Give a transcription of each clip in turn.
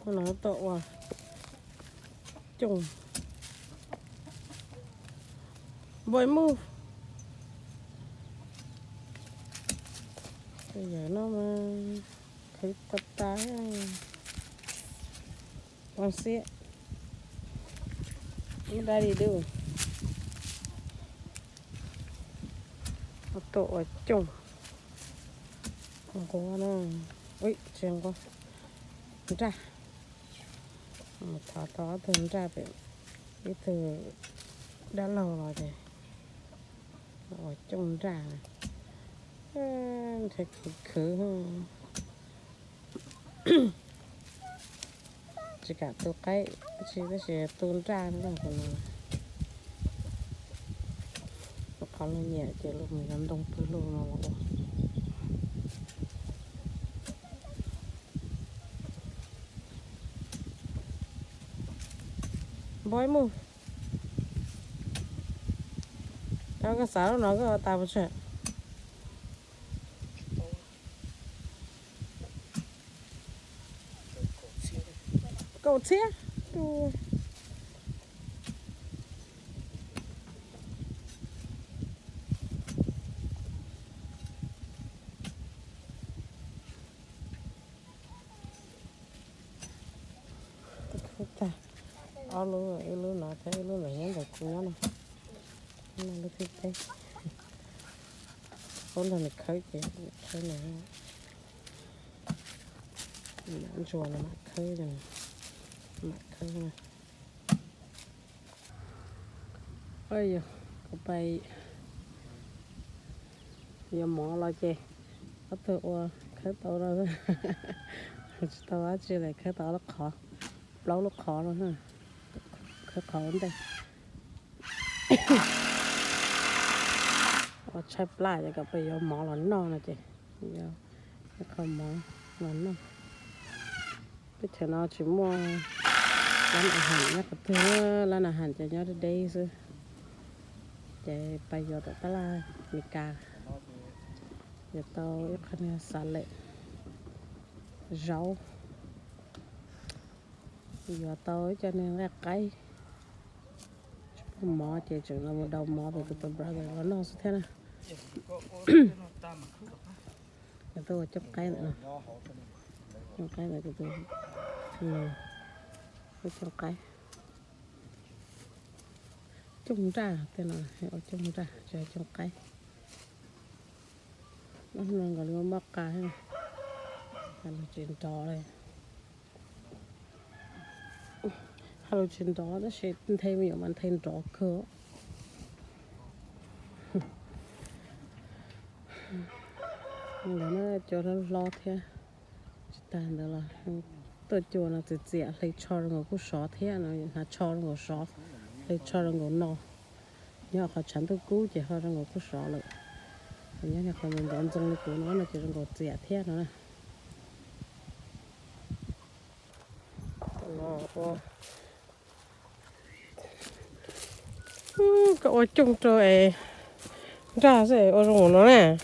nó to à trùng bội move bây giờ nó mà thấy tập tái con xe nó ra đi đâu nó to ở trùng không có nó ui xem con ra một thỏ to thường ra vậy cái từ đã lâu rồi thì ở trồng ra thật khứ chỉ cả tôi cái chỉ có sẽ tôn ra nữa là còn nó còn là nhẹ chỉ lúc mình làm đông tôi luôn nó bói mu nó cái sáu nó có tao một chuyện cậu xe lu nó thấy lu này nhắn được cũng nó nó thích đấy con là khơi chứ khơi này ăn chuột là mặt khơi rồi mặt khơi này ôi giờ có bay giờ mỏ lo chê có tự khơi tàu rồi tàu á chỉ là khơi tàu nó khó lâu nó khó rồi ha khơi khó lắm đây chai pla cho các bây giờ mỏ là non nè chị giờ không mỏ là non cái thằng nó chỉ mua làmอาหารnhá cái thứ làmอาหารcho nhau đây chứ chạy bây giờ tại là mì cà giờ tao ít khăn xả lệ rau giờ tao cho nên là cái mỏ chạy chừng là một đầu mỏ về tụi brother nó sẽ thế này giờ tôi chấm cái nữa chấm cái này tụi tôi chấm cái chung ra tên là hiệu chung ra chơi trong cái nó gọi là mắc cái này là chuyện trò đây hello chuyện trò nó sẽ thêm nhiều bạn thêm trò cơ để nó cho nó lo thế tàn đó là tôi cho nó tự dễ lấy cho nó cũng sót thế nó cho nó sót lấy cho nó no nhớ họ chán tôi cứu chỉ họ nó cũng sót lại nhớ là còn mình đón dòng của nó là chỉ nó dễ thế nữa nó cậu chung rồi ra sẽ ở trong nó nè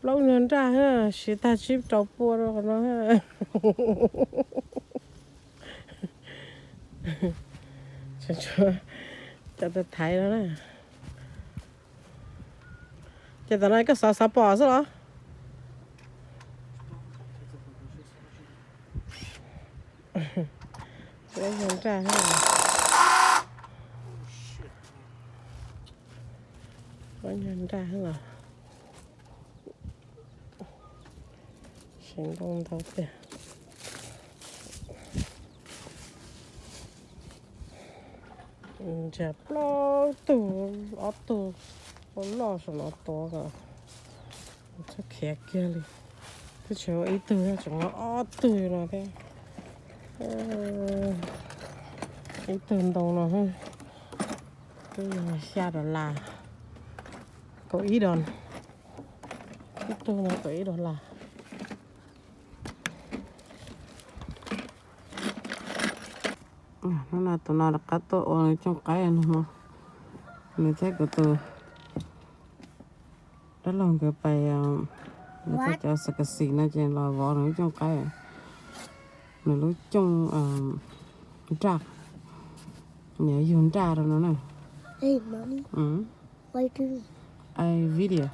lâu nhân ra ha chỉ ta chip trâu bùa rồi nó ha cho tôi thấy nó nè cho tôi nói cái sao bỏ sao lấy nhân ra ha lấy nhân ra ha thành công thấu tiền chả lo tủ ở tủ có lo sao nó to cả chắc khét kia đi cái chỗ ấy từ chúng nó ở từ là thế cái từ đầu nó ha cái xa đó là có ý đòn cái từ này có ý đòn là nó là tụi nó là cá to ở trong cái này mà mình thấy cái tụi đó là cái bài người ta cho sự cái gì nó chỉ là vỏ nó trong cái nó lúc trong trà nhớ dùng trà rồi nó nè. Hey, mommy. Why do you? I video.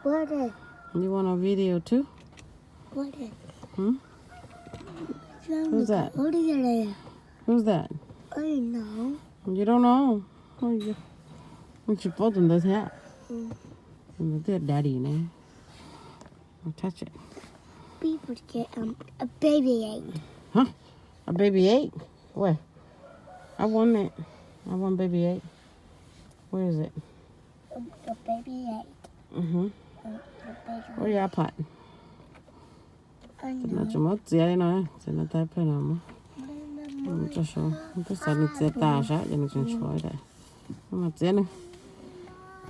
What is? You want a video too? What is? Who's that? What is it? Who's that? I don't know. You don't know. Mình chỉ bỏ tụi nó thế. Mình thấy daddy này. I'll touch it. People get a baby egg. Huh? A baby egg? Where? I want it. I want baby egg. Where is it? A baby egg. A baby Where your pot? I Nó know. chỉ mất dễ này. Chỉ là tay phải nào mà. Mình cho số. Mình cứ xài nó dễ ta sao. Cho nó chân chuối đây. Nhưng mà dễ này.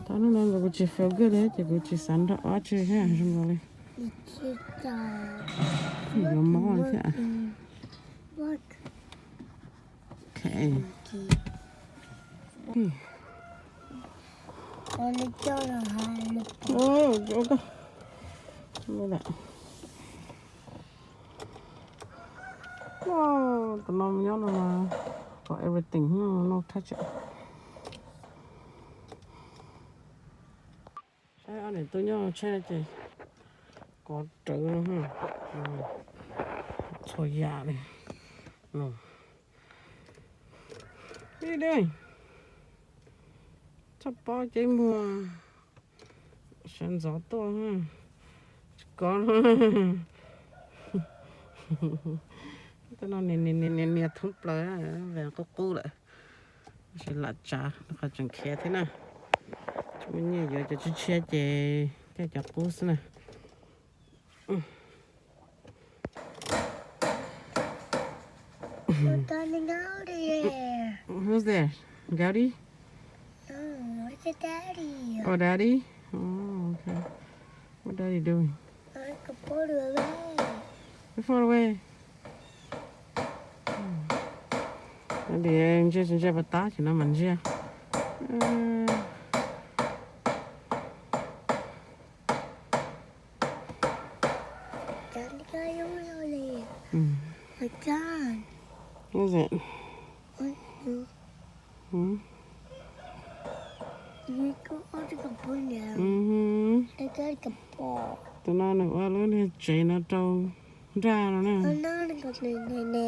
Tao nó đang có chỉ feel good đấy. Chỉ có chỉ sẵn đó. Ở chứ ha. Xong rồi. Nó món thế à? Look. Okay. Only Jonah had Oh, okay. Look at that. Oh, the mom yellow for everything. No touch it. Cái anh này tôi nhớ chơi chị. Có trứng nữa ha. Thôi dạ này. Đi đây. Sắp bao cháy mùa. Sáng gió to ha. Con. Tôi nói nè thúng plơ về có cú lại. Sẽ lạ trà, nó có chẳng khé thế nào. Chúng mình nhớ cho chú chia chè cái chọc cú xí nè. We're turning out here. Who's there? Daddy? Oh, what's your daddy? Oh, Daddy? Oh, okay. What Daddy doing? I can put it away. You're far away. Daddy em chơi bắt tá chỉ nó mình chưa? Daddy got you early. My God. Who's it? You go out to the pool now. I got a ball. Tụi nó này quá lớn thì chạy nó trâu ra rồi nè. I'm not going to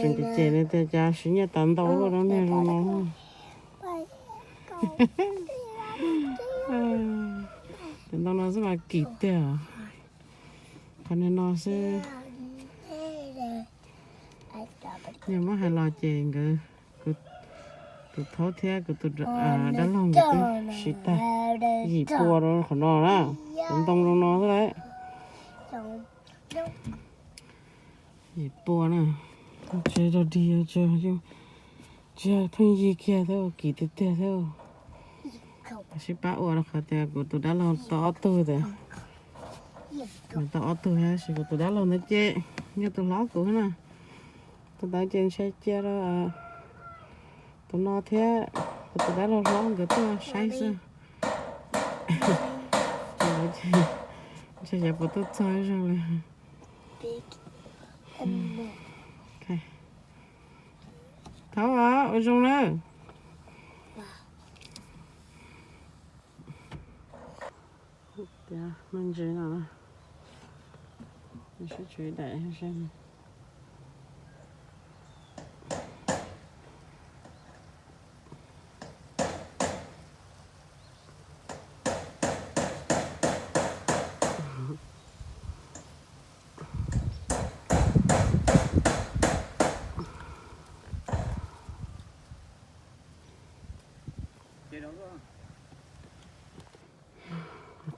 Chừng cái chạy này thì cha xí nhà tận tàu rồi đó nè rồi nó. Tụi nó sẽ mà kịp thế à? Còn nên nó sẽ nhưng mà hay lo chèn cái tụi thấu thế cái tụi đã lòng cái tụi xịt ta gì bùa rồi khỏi nó đó tụi tông trong nó thế đấy gì bùa nè chơi đâu đi chơi chứ thôi gì kia thôi kỳ tiếp theo thôi xịt bá ủa là khỏi thế của tụi đã lòng tỏ tôi rồi tỏ tôi ha xịt của tụi đã lòng nó chơi như tụi lót của nó tụi đã trên xe chia đó tụi nó thế tụi đã lo lắng cái tụi sai sao chơi bộ tụi chơi rồi ok tháo à ở trong đó mình chơi nào nè mình sẽ chơi đại xem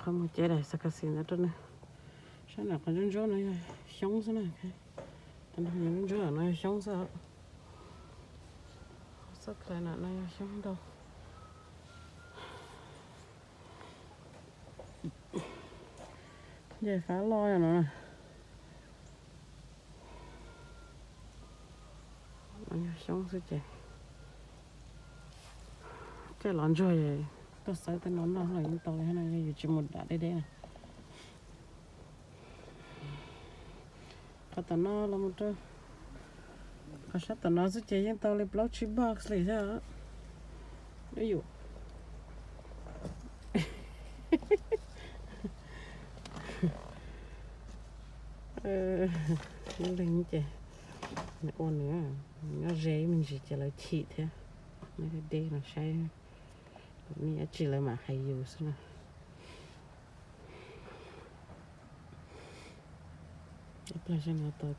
không có chế này sao cái gì nữa trên này sao nào còn rốn này sống thế này anh không rốn ở này sống sao sao cái này này sống đâu vậy phá lôi rồi nè xong rồi cái lon rồi tôi sai tôi nói nó là những tàu này này chỉ một đã đây này cái tàu nó là một cái cái sát tàu nó sẽ chơi những tàu lấy block chip box lấy ra đấy dụ linh chứ nó ôn nữa nó dễ mình chỉ cho lấy thịt thế nó đây nó sai mình chỉ là mà hay dùng nữa bây giờ nó tôi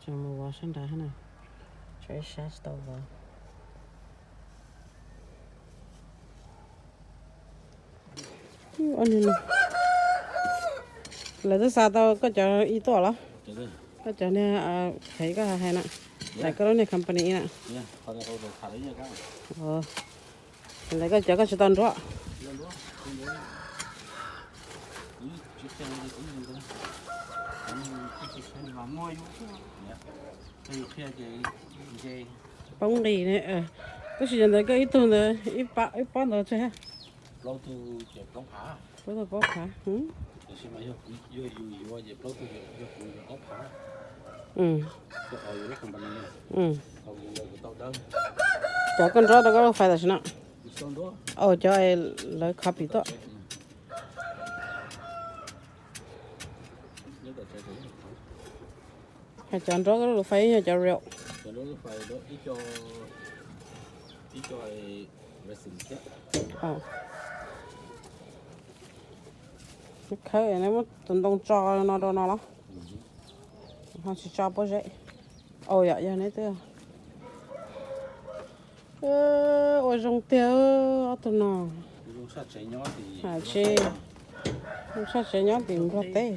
cho một quả sắn đá này chơi sát tàu vào anh này là thứ sao tao có cho ít tuổi lắm có cho nên thấy cái hay nè tại cái đó này company nè lấy cái cho cái số tiền đó bông đi nè cái gì này cái ít tuần rồi ít bán rồi chứ ha lâu tu chụp bóng phá bữa tôi bóc hả xem mà vô dịp lâu tu chụp bóng phá cái hồi nó không bằng này hồi cái tàu đơn cho con rau đó có phải là sao xong đó cho ai lấy copy đó hay chọn rau cái phải nhà cho rượu cho nó phải đó ít cho racing chứ cái khơi này mất tuần đông cho nó đâu nó lắm họ chỉ cho bao giờ dạ giờ này tiêu ôi rong tiêu tụi nó dùng sát chạy nhỏ thì chị dùng sát chạy nhỏ tìm ra té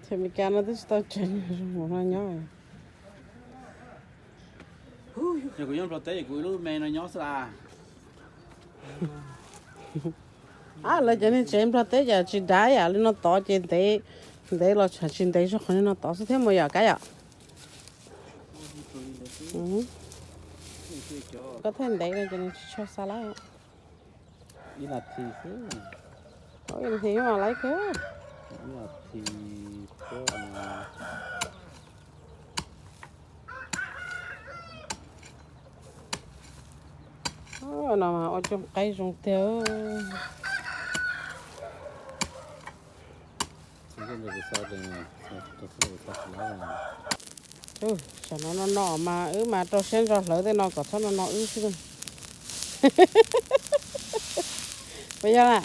thì mình can nó thích tao chân một nó nhỏ giờ cũng giống tế cũng lúc mẹ nó nhỏ xa là cho nên xem ra tế giờ chỉ đá lên nó to trên tế để là trên tế cho con nó to sẽ thêm một giờ cái có thêm đấy là cho nên cho xa lắm đi là thì có thì mà lấy cơ đi là thì nào mà ở trong cây rong tiêu sao nó nọ mà cho sen ra lỡ thế nó có sao nó chứ bây giờ nè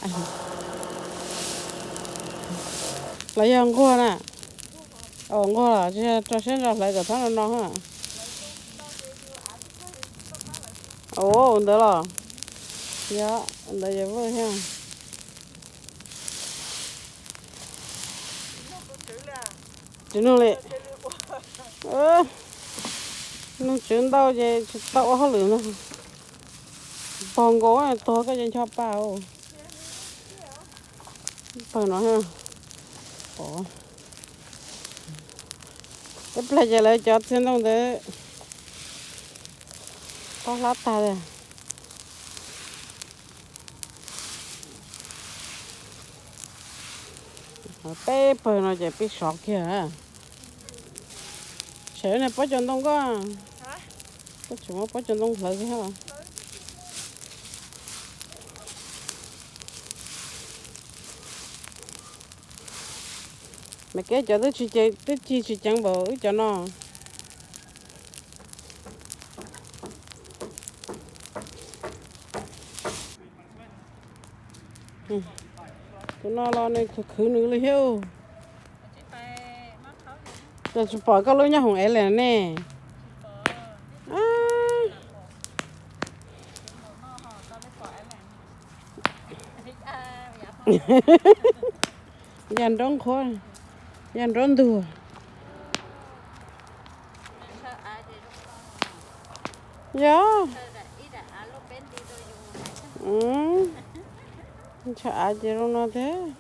lấy ăn qua nè qua là cho sen ra lại có sao nó hả được rồi dạ đây giờ vui ha chứ nó lại nó chuyển đâu vậy tao hết lửa nó còn gỗ này to cái chân cho bao phải nói ha cái plei giờ lại cho trên đâu để có lát ta đây bé bơi nó chỉ biết sọt kìa sữa này bó chân đông có có chúng bó chân đông lợi cái hả mày kể cho tôi chỉ chẳng bờ cho nó tụi nó lo này khử nữa là hiếu rồi chụp bỏ cái lối nhà hồng ấy là nè dàn đón khó dàn đón đùa dạ chả gì đâu nó thế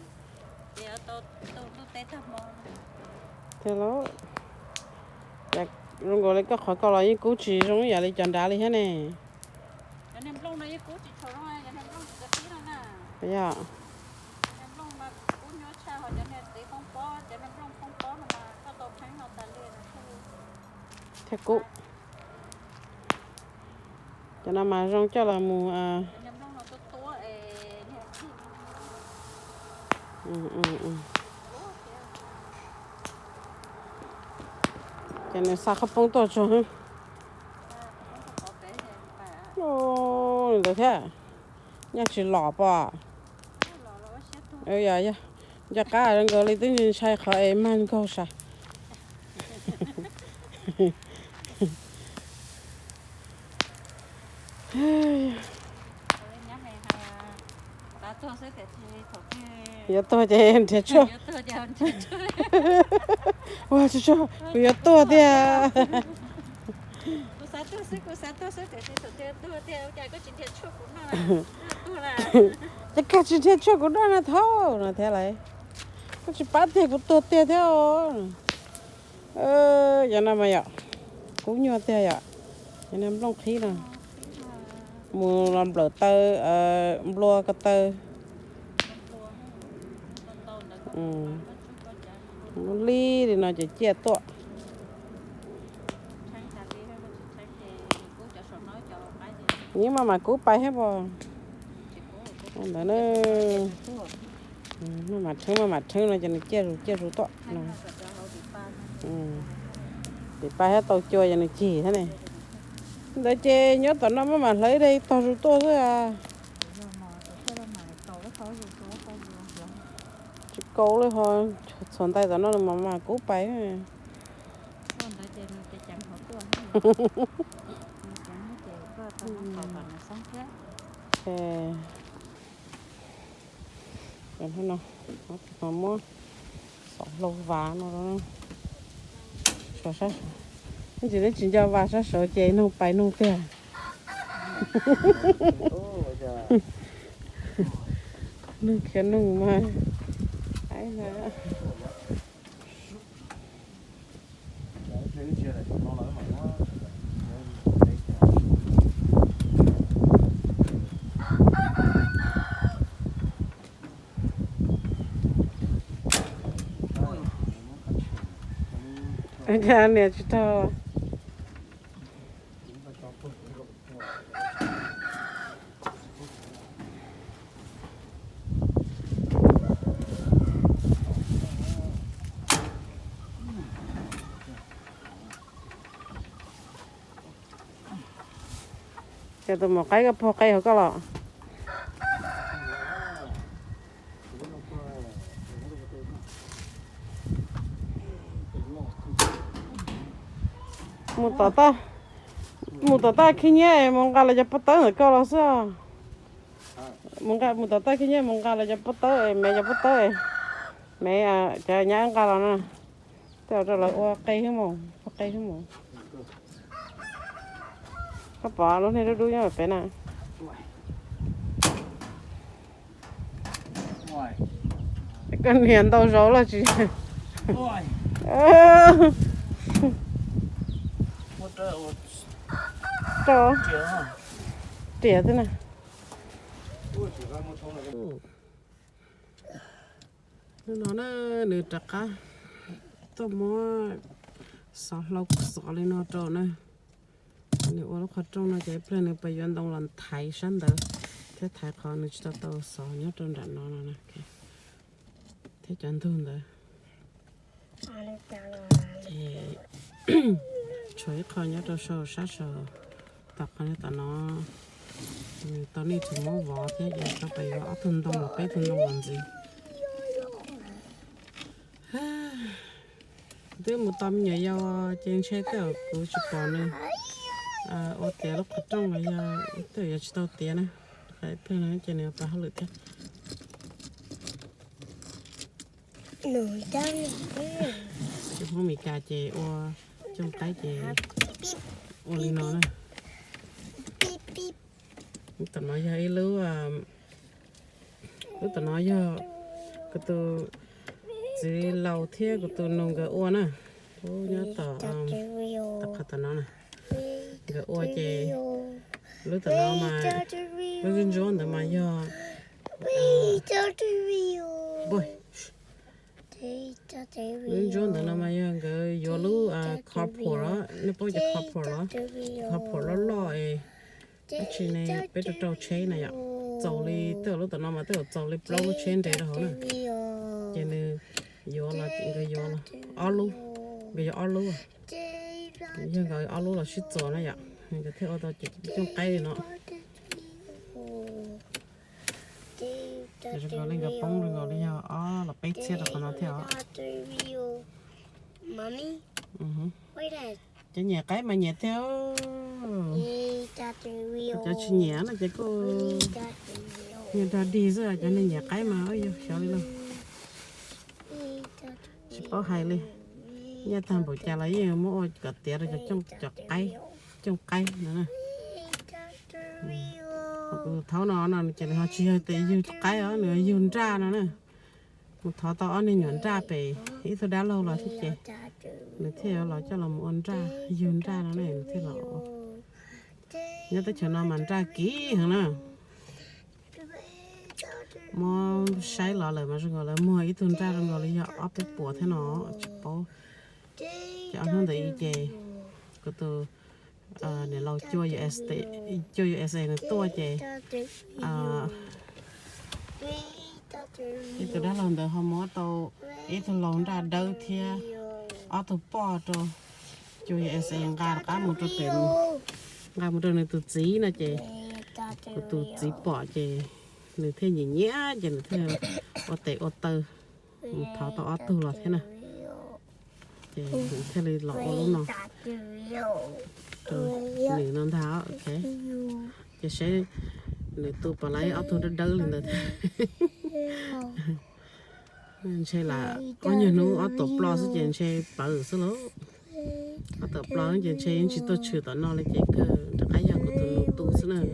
thế nó dạ rồi gọi lại có khỏi câu lại cú chỉ giống như vậy chọn đá đi thế này bây giờ thế cú cho nên mà rong cho là mù cho nên sao không bông to cho hả ô được thế nhà chỉ lọ bò dạ dạ cả人个里等于才可以蛮高噻有多点铁车，我就说有多点。这个今天吃过那套那天来，我去把这个多点条，giờ nào mà vậy, cũng nhiều tiền vậy, giờ nào long khí nè, mua làm lợn tơ, lúa cái tơ, ly thì nó chỉ chia to. Nhưng mà cú bay hết bò, nó mà thương nó cho nó chia rú to, thì bay hết tàu chui cho nó chỉ thế này, để chơi nhớ tao nó mà lấy đây tàu rú to thôi à, chỉ câu lấy thôi, sồn tay tao nó mà cú bay này. Còn thế nào nó mua sọ lâu vá nó đó sợ sát cái gì đấy chỉ cho vá sát sợ chạy nó bay nó tiền nó khiến nó mà ấy là anh nè chú to cho tôi một cái po cây có lọ một tata khi nhé mong gà là cho bắt tới câu là sao một tata khi nhé mong gà là cho bắt tới mẹ cho bắt tới mẹ chờ nhá gà là nè theo cho là cây hết mồm cây hết mồm các bà lúc này nó đuôi nhau phải nè con hiền tao rấu là chị cho tỉa thế này nó nửa trắc á tao mua sọ lâu sọ lên nó trộn này nếu ở lúc trong nó chạy lên này bây giờ đông lần thái sẵn đó thế thái khó nữa cho tao sọ nhớ trong đạn nó nè thế chẳng thương đấy chuối khó nhớ cho sầu sát sầu tập cái này nó tao đi thử món vỏ thế giờ tao phải vỏ thun đông một cái thun đông làm gì đứa một tấm nhảy vào trên xe tao cứ chụp còn này ô tiền lúc trong này tao giờ chỉ tao tiền này cái phía này trên này tao hơi thế nổi trắng chứ không bị cà chè ô trong cái chè ô lên nó này tao nói với lứa lúc tụi nó giờ cái tụi chỉ lâu thế cái tụi nông cái ô nè ô nhớ tao tập khát tụi nó nè cái ô chị lúc tụi nó mà lúc dân chúng tụi mà giờ bôi lúc dân tụi nó mà giờ cái giờ lúc couple đó nó bao giờ couple đó lo ấy cái chuyện này bây giờ trâu chế này ạ trâu đi từ lúc tụi nó mà từ trâu đi bao chế để đó nè cho nên giờ là chuyện cái giờ là alu bây giờ alu à giờ cái alu là shit rồi này ạ cái theo tao chỉ trong cây nó rồi gọi lên cái bông rồi gọi lên nhau là bait chết rồi nó theo Mommy, wait a cái nhà cái mà nhà theo cho chị nhẹ là chỉ có nhà ta đi rồi cho nên nhà cái mà ơi sao đi luôn chỉ có hai đi nhà thằng bố cha lấy mua cả tiền rồi cho trong cây nữa nè tháo nó chỉ họ chia tới yêu cái đó nữa yêu ra nó nè một tháo to nên nhọn ra về ít thôi đã lâu rồi thế chị nữa theo là cho làm ôn ra yêu ra nó này thế là nhớ tới chỗ nào mà ra kỹ hả nè mua sai lọ lại mà rồi là mua ít tuần ra rồi là giờ ốp cái bùa thế nó bố cho anh không thấy chị cái từ để lâu cho USA này to chị ít từ đó lần đầu hôm mót tàu ít từ lòng ra đâu thì ở từ bỏ rồi cho USA ra cả một trò tiền ra một trò này từ chỉ nè chị từ chỉ bỏ chị người thế nhỉ nhẽ chị người thế ô tơ tháo tao ô tơ là thế nào chị thế này lọ luôn nào rồi này non tháo ok chị sẽ để tôi bỏ lấy ô tô đỡ lên được xe là có nhiều nó ô tô plo sẽ chị xe bự số lố ô tô plo chị xe chỉ tôi chịu tao nó là chị cơ cái nhà của tôi tu số này